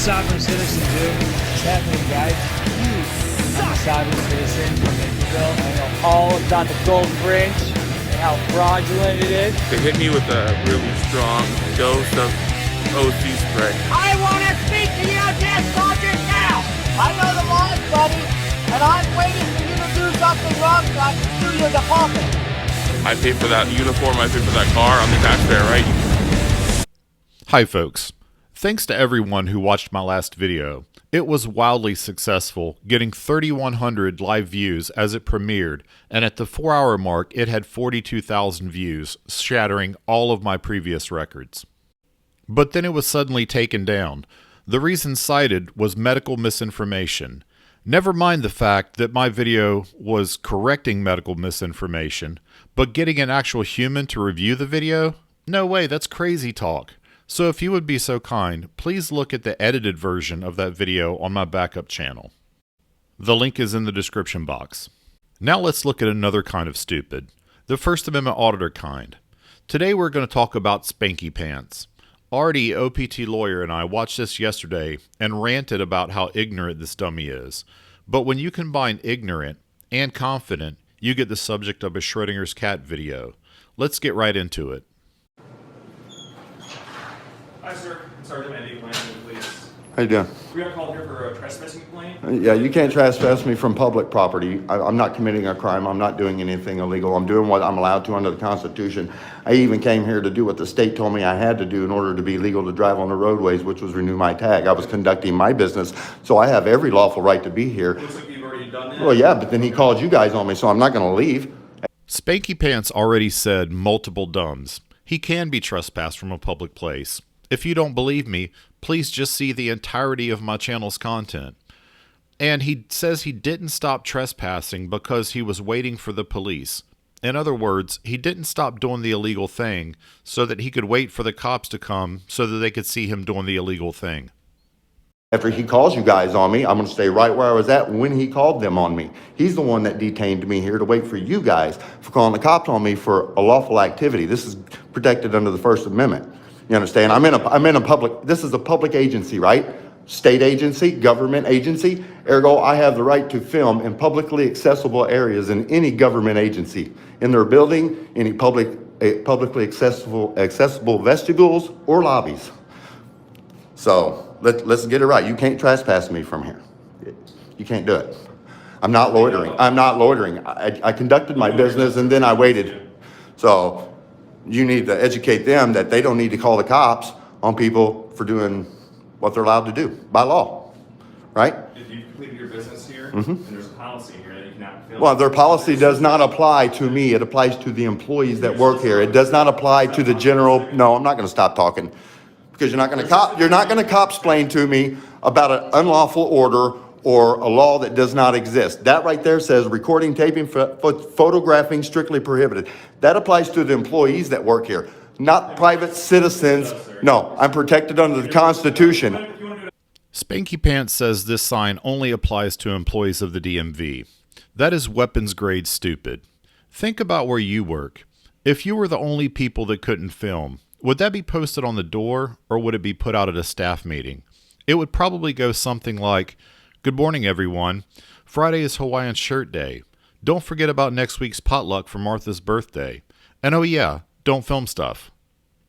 sovereign citizen do? What's happening, guys? You suck. I'm a sovereign citizen from Israel. I know all about the gold fringe and how fraudulent it is. They hit me with a really strong dose of OC spray. I want to speak to you dead soldiers now! I know the laws, buddy, and I'm waiting for you to do something wrong so I can sue your department. I pay for that uniform, I pay for that car, I'm the taxpayer, right? Hi folks. Thanks to everyone who watched my last video. It was wildly successful, getting 3,100 live views as it premiered, and at the 4-hour mark it had 42,000 views, shattering all of my previous records. But then it was suddenly taken down. The reason cited was medical misinformation. Never mind the fact that my video was correcting medical misinformation, but getting an actual human to review the video? No way, that's crazy talk. So if you would be so kind, please look at the edited version of that video on my backup channel. The link is in the description box. Now let's look at another kind of stupid, the First Amendment auditor kind. Today we're going to talk about Spanky Pants. Artie, OPT lawyer, and I watched this yesterday and ranted about how ignorant this dummy is. But when you combine ignorant and confident, you get the subject of a Schrodinger's cat video. Let's get right into it. Hi, sir. Sergeant Andy, please. How you doing? We got called here for a trespassing complaint. Yeah, you can't trespass me from public property. I'm not committing a crime. I'm not doing anything illegal. I'm doing what I'm allowed to under the Constitution. I even came here to do what the state told me I had to do in order to be legal to drive on the roadways, which was renew my tag. I was conducting my business, so I have every lawful right to be here. Looks like you've already done that. Well, yeah, but then he called you guys on me, so I'm not going to leave. Spanky Pants already said multiple dumbs. He can be trespassed from a public place. If you don't believe me, please just see the entirety of my channel's content. And he says he didn't stop trespassing because he was waiting for the police. In other words, he didn't stop doing the illegal thing so that he could wait for the cops to come so that they could see him doing the illegal thing. After he calls you guys on me, I'm going to stay right where I was at when he called them on me. He's the one that detained me here to wait for you guys for calling the cops on me for a lawful activity. This is protected under the First Amendment. You understand? I'm in a public, this is a public agency, right? State agency, government agency. Ergo, I have the right to film in publicly accessible areas in any government agency. In their building, any publicly accessible vestibules or lobbies. So let's get it right. You can't trespass me from here. You can't do it. I'm not loitering. I'm not loitering. I conducted my business and then I waited. So you need to educate them that they don't need to call the cops on people for doing what they're allowed to do by law, right? If you've completed your business here, and there's a policy here that you cannot film. Well, their policy does not apply to me. It applies to the employees that work here. It does not apply to the general. No, I'm not going to stop talking because you're not going to cop-splain to me about an unlawful order or a law that does not exist. That right there says recording, taping, photographing strictly prohibited. That applies to the employees that work here, not private citizens. No, I'm protected under the Constitution. Spanky Pants says this sign only applies to employees of the DMV. That is weapons grade stupid. Think about where you work. If you were the only people that couldn't film, would that be posted on the door or would it be put out at a staff meeting? It would probably go something like, "Good morning, everyone. Friday is Hawaiian Shirt Day. Don't forget about next week's potluck for Martha's birthday. And oh yeah, don't film stuff."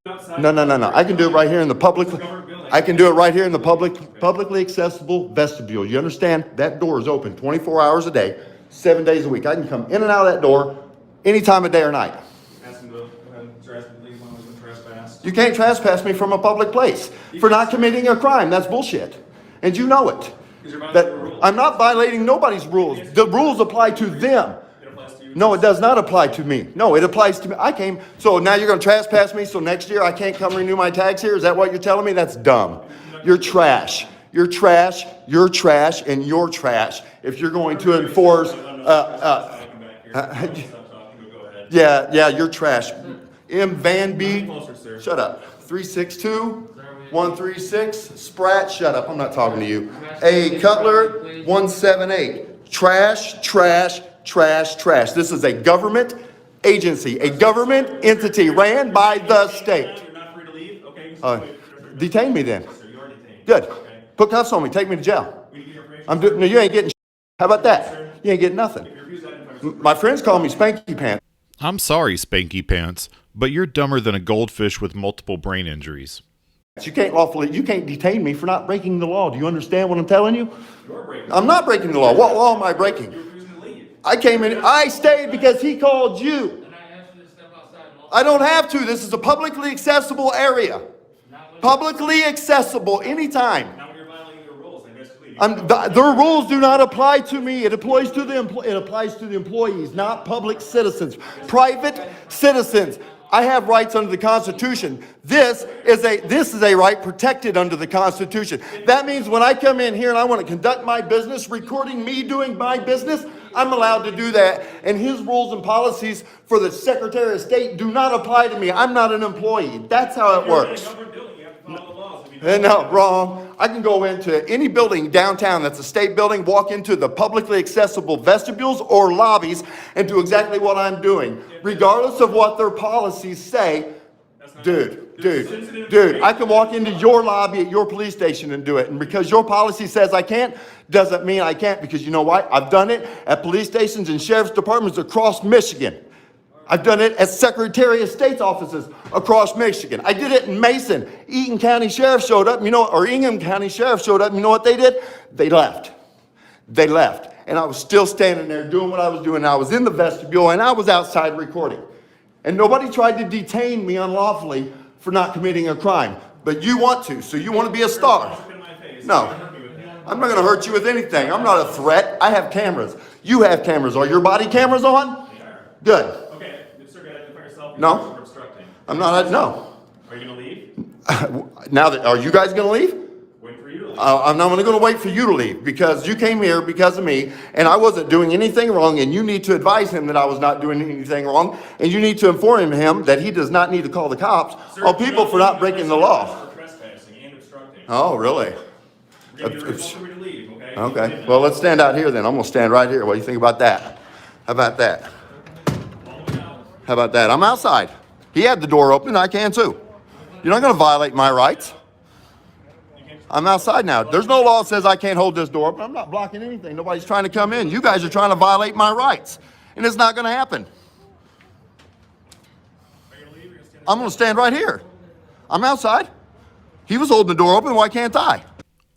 No. I can do it right here in the public. I can do it right here in the publicly accessible vestibule. You understand? That door is open 24 hours a day, 7 days a week. I can come in and out of that door any time of day or night. Ask them to go ahead and leave when we've been trespassed. You can't trespass me from a public place for not committing a crime. That's bullshit. And you know it. That I'm not violating nobody's rules. The rules apply to them. It applies to you. No, it does not apply to me. No, it applies to me. So now you're going to trespass me, so next year I can't come renew my tags here? Is that what you're telling me? That's dumb. You're trash. You're trash. You're trash. And you're trash. If you're going to enforce, yeah, you're trash. M. Van Beek, shut up. 362-136, Spratt, shut up, I'm not talking to you. A. Cutler, 178. Trash. This is a government agency, a government entity ran by the state. You're not free to leave, okay? Detain me then. Sir, you are detained. Good. Okay. Put cuffs on me. Take me to jail. We need your information. I'm doing. No, you ain't getting. How about that? You ain't getting nothing. My friends call me Spanky Pants. I'm sorry, Spanky Pants, but you're dumber than a goldfish with multiple brain injuries. You can't detain me for not breaking the law. Do you understand what I'm telling you? I'm not breaking the law. What law am I breaking? I came in, I stayed because he called you. I don't have to. This is a publicly accessible area. Publicly accessible anytime. Now when you're violating the rules, I guess leave. Their rules do not apply to me. It applies to the employees, not public citizens. Private citizens. I have rights under the Constitution. This is a right protected under the Constitution. That means when I come in here and I want to conduct my business, recording me doing my business, I'm allowed to do that. And his rules and policies for the Secretary of State do not apply to me. I'm not an employee. That's how it works. No, wrong. I can go into any building downtown that's a state building, walk into the publicly accessible vestibules or lobbies and do exactly what I'm doing, regardless of what their policies say. Dude, I can walk into your lobby at your police station and do it. And because your policy says I can't, doesn't mean I can't, because you know what? I've done it at police stations and sheriff's departments across Michigan. I've done it at Secretary of State's offices across Michigan. I did it in Mason. Eaton County Sheriff showed up, or Ingham County Sheriff showed up, you know what they did? They left. They left. And I was still standing there doing what I was doing. I was in the vestibule and I was outside recording. And nobody tried to detain me unlawfully for not committing a crime. But you want to, so you want to be a star. No, I'm not going to hurt you with anything. I'm not a threat. I have cameras. You have cameras. Are your body cameras on? Good. No, I'm not. No. Are you gonna leave? Are you guys gonna leave? Wait for you to leave. I'm not gonna wait for you to leave because you came here because of me and I wasn't doing anything wrong, and you need to advise him that I was not doing anything wrong, and you need to inform him that he does not need to call the cops on people for not breaking the law. Trespassing and obstructing. Oh, really? Okay. Okay. Well, let's stand out here then. I'm gonna stand right here. What do you think about that? How about that? How about that? I'm outside. He had the door open. I can too. You're not going to violate my rights. I'm outside now. There's no law that says I can't hold this door open. I'm not blocking anything. Nobody's trying to come in. You guys are trying to violate my rights. And it's not going to happen. I'm going to stand right here. I'm outside. He was holding the door open. Why can't I?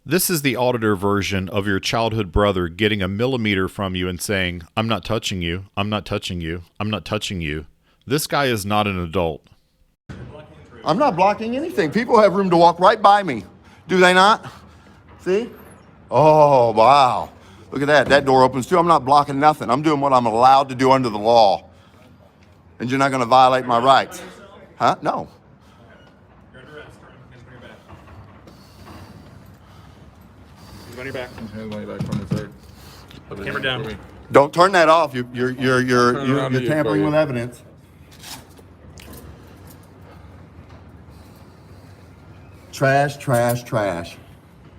This is the auditor version of your childhood brother getting a millimeter from you and saying, I'm not touching you, I'm not touching you, I'm not touching you. This guy is not an adult. I'm not blocking anything. People have room to walk right by me. Do they not? See? Oh, wow. Look at that. That door opens too. I'm not blocking nothing. I'm doing what I'm allowed to do under the law. And you're not going to violate my rights. Huh? No. Money back. Camera down. Don't turn that off. You're tampering with evidence. Trash, trash, trash.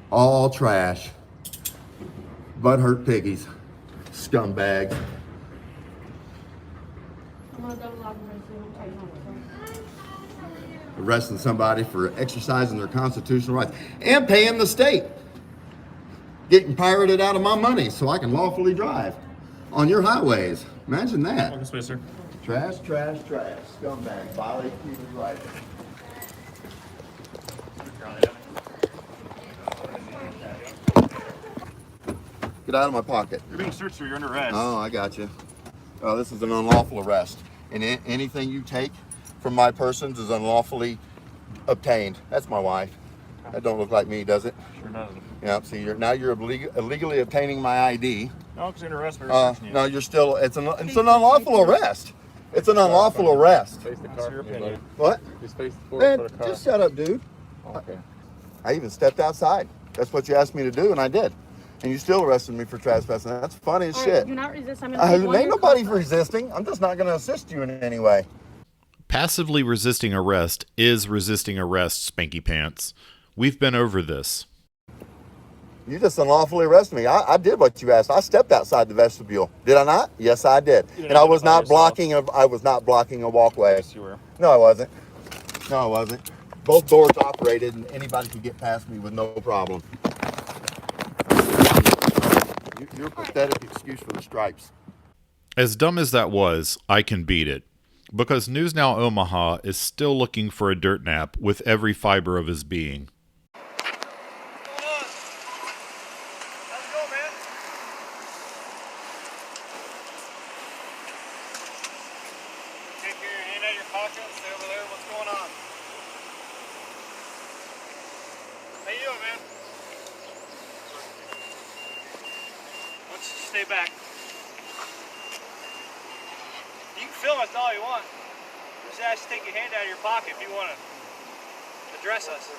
All trash. Butthurt piggies. Scumbags. Arresting somebody for exercising their constitutional rights and paying the state. Getting pirated out of my money so I can lawfully drive on your highways. Imagine that. This way, sir. Trash, trash, trash. Scumbag. Violate people's rights. Get out of my pocket. You're being searched, sir. You're under arrest. Oh, I got you. Oh, this is an unlawful arrest. And anything you take from my persons is unlawfully obtained. That's my wife. That don't look like me, does it? Sure doesn't. Yeah, see, you're illegally obtaining my ID. No, because you're under arrest. We're searching you. No, you're still, it's an unlawful arrest. It's an unlawful arrest. Face the car. Your opinion. What? Just face the Man, just shut up, dude. Okay. I even stepped outside. That's what you asked me to do, and I did. And you still arrested me for trespassing. That's funny as shit. Do not resist. I'm gonna ain't nobody resisting. I'm just not going to assist you in any way. Passively resisting arrest is resisting arrest, Spanky Pants. We've been over this. You just unlawfully arrested me. I did what you asked. I stepped outside the vestibule. Did I not? Yes, I did. And I was not blocking a walkway. Yes, you were. No, I wasn't. No, I wasn't. Both doors operated and anybody could get past me with no problem. You're a pathetic excuse for the stripes. As dumb as that was, I can beat it. Because News Now Omaha is still looking for a dirt nap with every fiber of his being. Stay back. You can film us all you want. Just ask you to take your hand out of your pocket if you want to address us.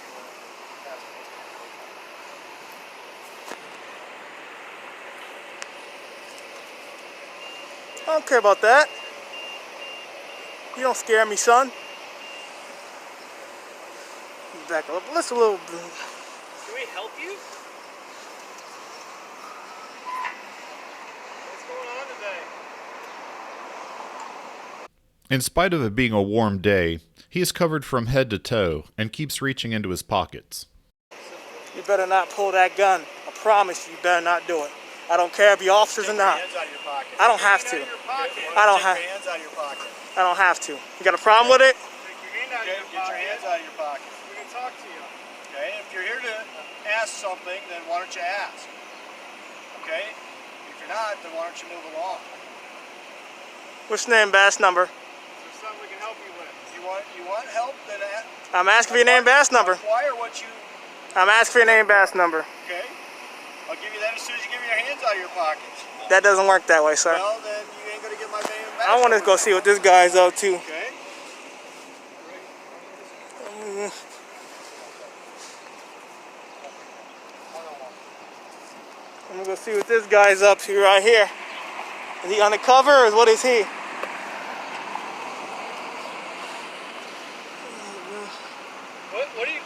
I don't care about that. You don't scare me, son. Back up. Let's a little. Can we help you? In spite of it being a warm day, he is covered from head to toe and keeps reaching into his pockets. You better not pull that gun. I promise you better not do it. I don't care if you're officers or not. I don't have to. I don't have. I don't have to. You got a problem with it? Get your hands out of your pocket. We can talk to you. Okay, if you're here to ask something, then why don't you ask? Okay? If you're not, then why don't you move along? What's your name, badge number? There's something we can help you with. You want help? Then I'm asking for your name, badge number. Acquire what you. I'm asking for your name, badge number. Okay. I'll give you that as soon as you give me your hands out of your pockets. That doesn't work that way, sir. Well, then you ain't gonna get my name back. I want to go see what this guy's up to. Okay. I'm gonna go see what this guy's up to right here. Is he undercover or what is he?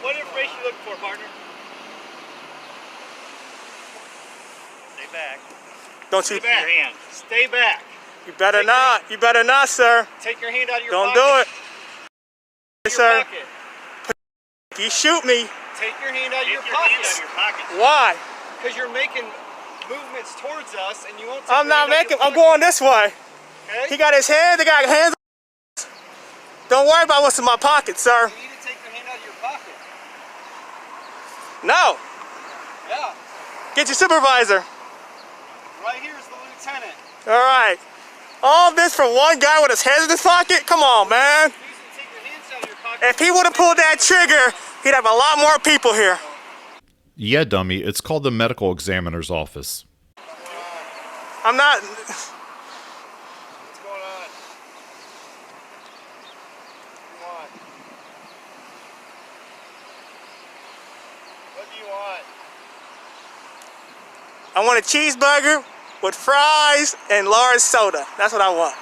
What information are you looking for, partner? Stay back. Don't you? Stay back. Your hand. Stay back. You better not. You better not, sir. Take your hand out of your Don't pocket. do it, sir. Pocket. If you shoot me, Take your hand out of your pocket. why? Because you're making movements towards us, and you won't. Take I'm your not hand out of making. your I'm going this way. Okay? He got his hand. They got hands. Don't worry about what's in my pocket, sir. You need to take your hand out of your pocket. No. Yeah. Get your supervisor. Right here is the lieutenant. All right. All this for one guy with his hands in his pocket? Come on, man. You need to take your hands out of your pocket. If he would have pulled that trigger, he'd have a lot more people here. Yeah, dummy, it's called the medical examiner's office. I'm not. What's going on? What do you want? I want a cheeseburger with fries and large soda. That's what I want.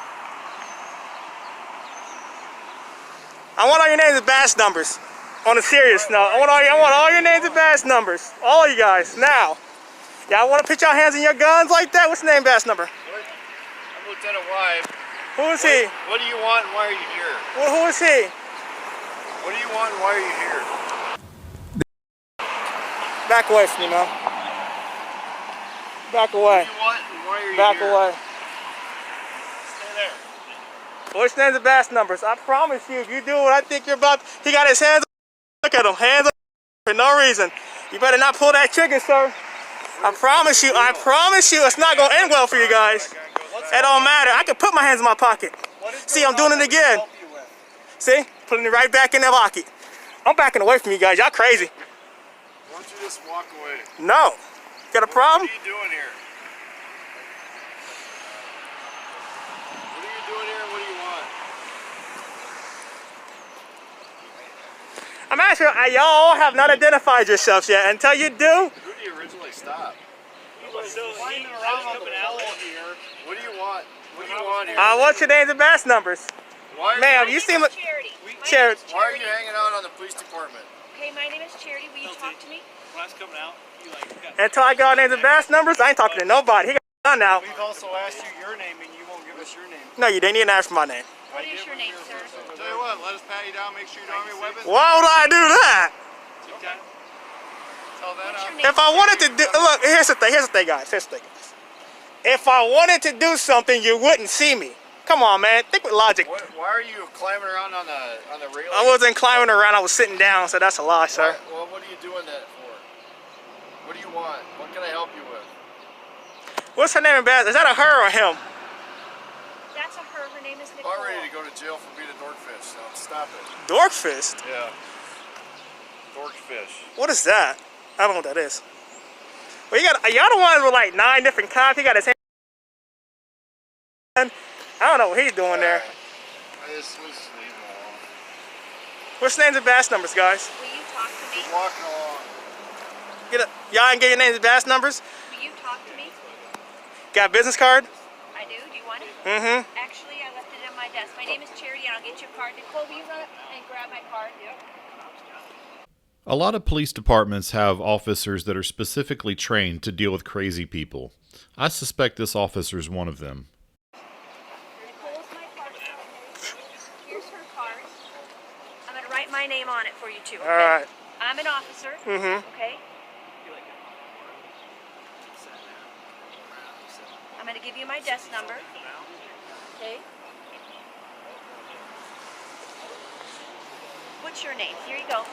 I want all your names and badge numbers. On a serious note, I want all your names and badge numbers. All you guys, now. Y'all want to put your hands in your guns like that? What's the name, badge number? I'm Lieutenant Wybe. Who is he? What do you want and why are you here? Who is he? What do you want and why are you here? Back away from me, man. Back away. What do you want and why are you Back here? away. Stay there. What's names and badge numbers? I promise you, if you do what I think you're about, he got his hands up. Look at him, hands up for no reason. You better not pull that trigger, sir. I promise you, it's not gonna end well for you guys. It don't matter. I can put my hands in my pocket. See, I'm doing it again. See, putting it right back in the pocket. I'm backing away from you guys. Y'all crazy. Why don't you just walk away? No. Got a problem? What are you doing here? What are you doing here and what do you want? I'm actually, y'all have not identified yourselves yet. Until you do, Who do you originally stop? So Flying around on the patrol here. What do you want? What do you want here? I want your names and badge numbers. Why are Ma'am, you, you seem like Charity. Charity. why are you hanging out on the police department? Hey, my name is Charity. Will you talk to me? when I was coming out, you like got. Until I got names and badge numbers, I ain't talking to nobody. He got a gun now. We've also asked you your name and you won't give us your name. No, you didn't even ask for my name. What is your name, sir? Tell you what, let us pat you down, make sure you don't have any weapons. Why would I do that? Tell that What's out. your name? If I wanted to do, look, here's the thing, guys. If I wanted to do something, you wouldn't see me. Come on, man. Think with logic. Why are you climbing around on the railing? I wasn't climbing around. I was sitting down, so that's a lie, sir. Well, what are you doing that for? What do you want? What can I help you with? What's her name in bed? Is that a her or him? That's a her. Her name is Nicole. I'm ready to go to jail for being a dorkfish, so stop it. Dorkfist? Yeah. Dorkfish. What is that? I don't know what that is. Well, y'all the ones with like 9 different cops. He got his hand. I don't know what he's doing there. Let's leave him alone. What's names and badge numbers, guys? Will you talk to me? He's walking along. Y'all ain't get your names and badge numbers? Will you talk to me? Got a business card? I do. Do you want it? Mm-hmm. Actually, I left it on my desk. My name is Charity, and I'll get you a card. Nicole, will you run up and grab my card? A lot of police departments have officers that are specifically trained to deal with crazy people. I suspect this officer is one of them. Nicole's my card. Here's her card. I'm going to write my name on it for you, too. Okay? All right. I'm an officer. Mm-hmm. Okay? I'm going to give you my desk number. Okay? What's your name? Here you go.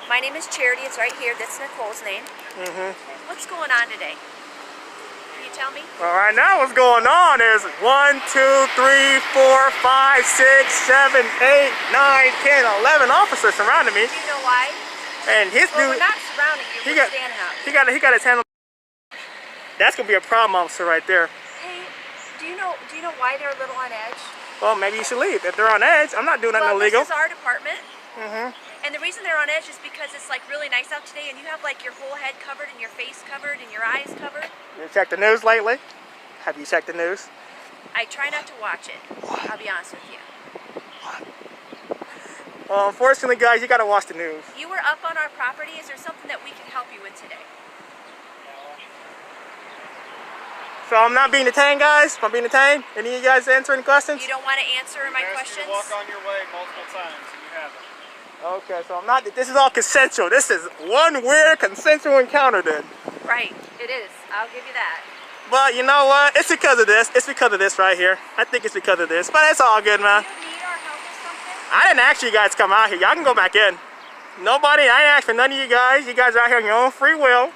My name is Charity. It's right here. That's Nicole's name. Mm-hmm. What's going on today? Can you tell me? Well, right now what's going on is 1, 2, 3, 4, 5, 6, 7, 8, 9, 10, 11 officers surrounding me. Do you know why? And his Well, dude, we're not surrounding you. We're standing up. he got his hand on. That's gonna be a problem, officer, right there. Hey, do you know why they're a little on edge? Well, maybe you should leave. If they're on edge, I'm not doing nothing illegal. This is our department. Mm-hmm. And the reason they're on edge is because it's like really nice out today and you have like your whole head covered and your face covered and your eyes covered. You checked the news lately? Have you checked the news? I try not to watch it. I'll be honest with you. Well, unfortunately, guys, you gotta watch the news. You were up on our property. Is there something that we can help you with today? So I'm not being detained, guys? If I'm being detained? Any of you guys answer any questions? You don't want to answer my questions? You walk on your way multiple times and you haven't. Okay, so I'm not. This is all consensual. This is one weird consensual encounter, then. Right, it is. I'll give you that. But you know what? It's because of this. It's because of this right here. I think it's because of this. But it's all good, man. Do you need our help with something? I didn't ask you guys to come out here. Y'all can go back in. Nobody. I ain't asked for none of you guys. You guys are out here on your own free will.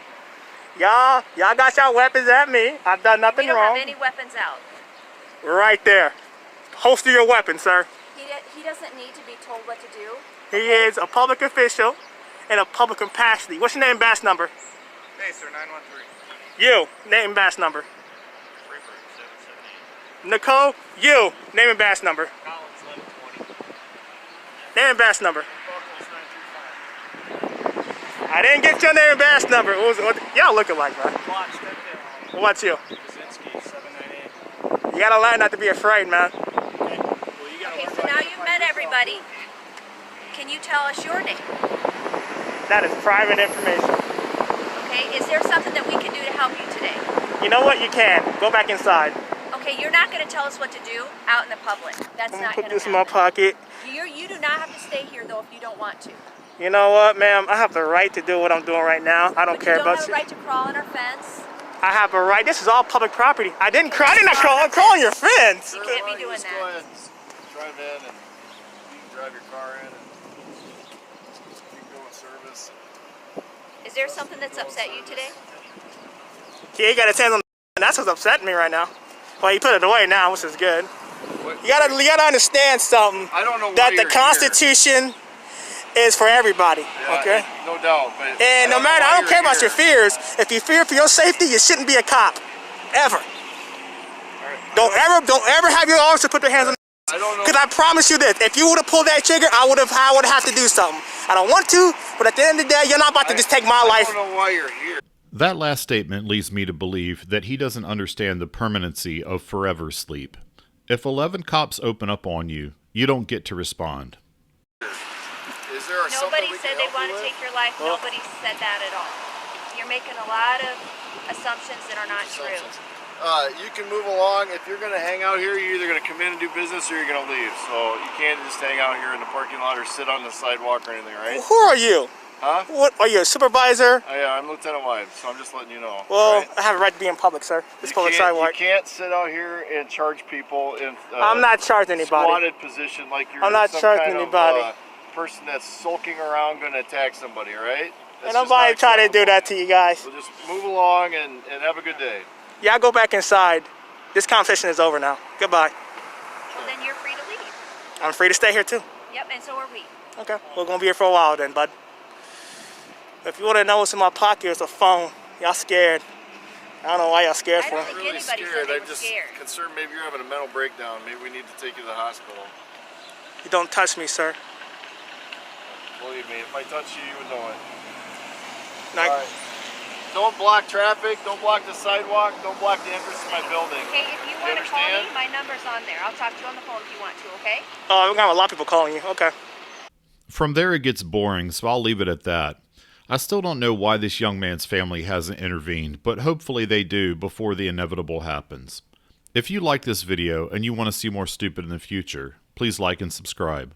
Y'all got y'all weapons at me. I've done nothing We don't wrong. have any weapons out. Right there. Holster your weapon, sir. He doesn't need to be told what to do. He is a public official in a public capacity. What's your name and badge number? Hey, sir, 913. You, name and badge number. Nicole, you, name and badge number. Collins 1120. Name and badge number. I didn't get your name and badge number. What y'all looking like, man? What's you? Kaczynski 798. You gotta learn not to be afraid, man. Okay, so now you've met everybody. Can you tell us your name? That is private information. Okay, is there something that we can do to help you today? You know what? You can. Go back inside. Okay, you're not going to tell us what to do out in the public. That's I'm not gonna put going to this in my happen. pocket. You do not have to stay here, though, if you don't want to. You know what, ma'am? I have the right to do what I'm doing right now. I don't care You don't about have a you. right to crawl on our fence. I have a right. This is all public property. I didn't crawl. I did not crawl. I'm crawling your fence. You can't be doing Just go that. ahead and drive in and you can drive your car in and you can go in service. Is there something that's upset you today? Yeah, he got his hands on the. That's what's upsetting me right now. Well, he put it away now, which is good. You gotta understand something. I don't know why that the you're Constitution is for everybody. Yeah, okay. No doubt. But And no matter, I don't care about your fears. If you fear for your safety, you shouldn't be a cop, ever. Don't ever have your officer put their hands on. I don't know. Because I promise you this: if you would have pulled that trigger, I would have to do something. I don't want to, but at the end of the day, you're not about to just take my life. I don't know why you're here. That last statement leads me to believe that he doesn't understand the permanency of forever sleep. If 11 cops open up on you, you don't get to respond. Is there Nobody something we said can they help want you to with? take your life. Nobody said that at all. You're making a lot of assumptions that are not true. You can move along. If you're going to hang out here, you're either going to come in and do business or you're going to leave. So you can't just hang out here in the parking lot or sit on the sidewalk or anything, right? Who are you? Huh? What are you, a supervisor? Oh, yeah, I'm Lieutenant Wise, so I'm just letting you know. Well, right? I have a right to be in public, sir. It's public sidewalk. You can't sit out here and charge people in I'm not charging anybody. squatted position like you're I'm not some charging kind anybody. of person that's sulking around going to attack somebody, all right? And nobody trying to do that to you guys. So just move along and have a good day. Y'all go back inside. This conversation is over now. Goodbye. Well, then you're free to leave. I'm free to stay here too. Yep, and so are we. Okay, we're gonna be here for a while then, bud. If you wanna know what's in my pocket, it's a phone. Y'all scared. I don't know why y'all scared I for. don't think Really anybody scared. said they I'm were just scared. concerned maybe you're having a mental breakdown. Maybe we need to take you to the hospital. You don't touch me, sir. Believe me, if I touch you, you would know it. Now, All right. Don't block traffic. Don't block the sidewalk. Don't block the entrance to my building. Okay, if you want to call understand? me, my number's on there. I'll talk to you on the phone if you want to, okay? oh, we're gonna have a lot of people calling you. Okay. From there, it gets boring, so I'll leave it at that. I still don't know why this young man's family hasn't intervened, but hopefully they do before the inevitable happens. If you like this video and you want to see more stupid in the future, please like and subscribe.